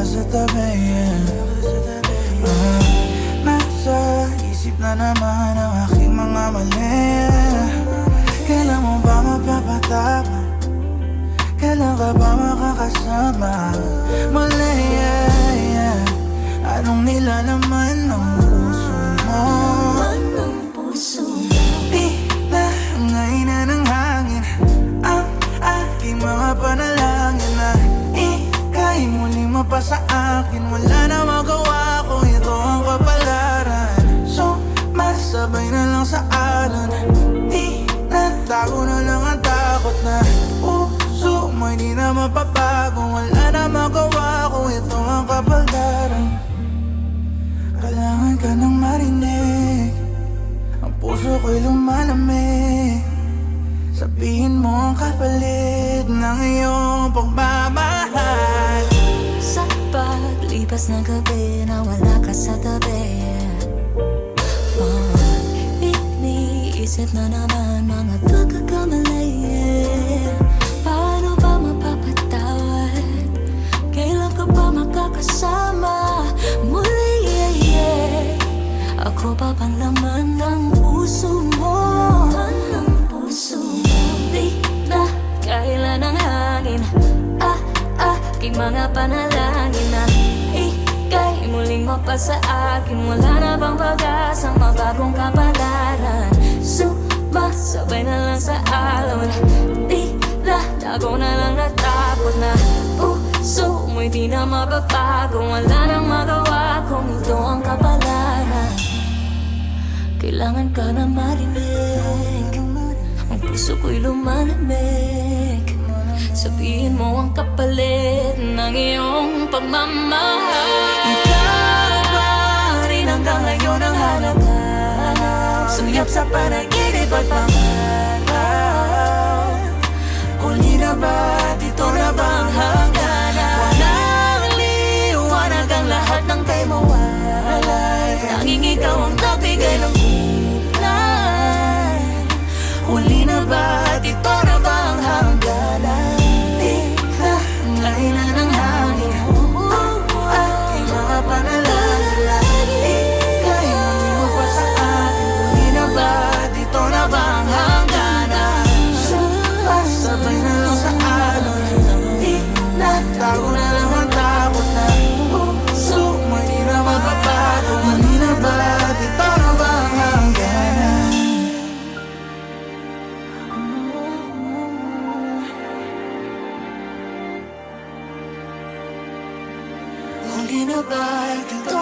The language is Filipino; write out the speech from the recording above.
sa tabi, nasa isip na naman ang aking mga mali. Kailan mo ba mapapatawad? Kailan ka ba makakasama muli, Anong nilalaman ng puso mo? Tila ngayon na ng hangin ang aking mga panalangin na ika'y muling mapasa akin. Wala na magawa ko, ito ang kapalaran. So, masabay na lang sa alon. Di natago na lang ang takot na puso mo hindi na mapapago. Wala na magawa ko, ito ang kapalaran. Kailangan ka nang marinig, ang puso ko'y lumalamig. Sabihin mo ang kapalit ng iyong pagmamahal. Sa paglipas ng gabi na wala ka sa tabi, iniisip na naman mga pagkakamali. Paano ba mapapatawad? Kailan ka ba makakasama muli? Ako pa bang laman ng puso mo? Ng puso mo? Di na kailan ang hangin aking mga panalangin na ika'y muling mapasa akin. Wala na bang pag-asang mabagong kapalaran? Sumasabay na lang sa alon. Tila tago na lang natakot na puso mo'y di na mababago. Wala nang magawa kung ito ang kapalaran. Kailangan ka na marinig, ang puso ko'y lumalamig. Sabihin mo ang kapalit ng iyong pagmamahal. Ikaw ba rin hanggang ngayon ang halaga? Suyap sa panaginip at pangarap. Huli na ba? Dito na ba ang hangganan? Walang liwanag ang lahat ng kay mawalay. Tanging ikaw ang nagbigay ng kulay. Huli na ba? Dito na ba ang hangganan? Di na ngayon na ng hangin aking mga panalangin. Ika'y hindi mo pa sa akin. Huli na ba? Dito na ba ang hangganan? Pasabay na lang sa alon. Di na tago na lang ang takot na puso mo hindi na mapapago. Huli na ba? Dito na ba ang hangganan? Huli na ba? Dito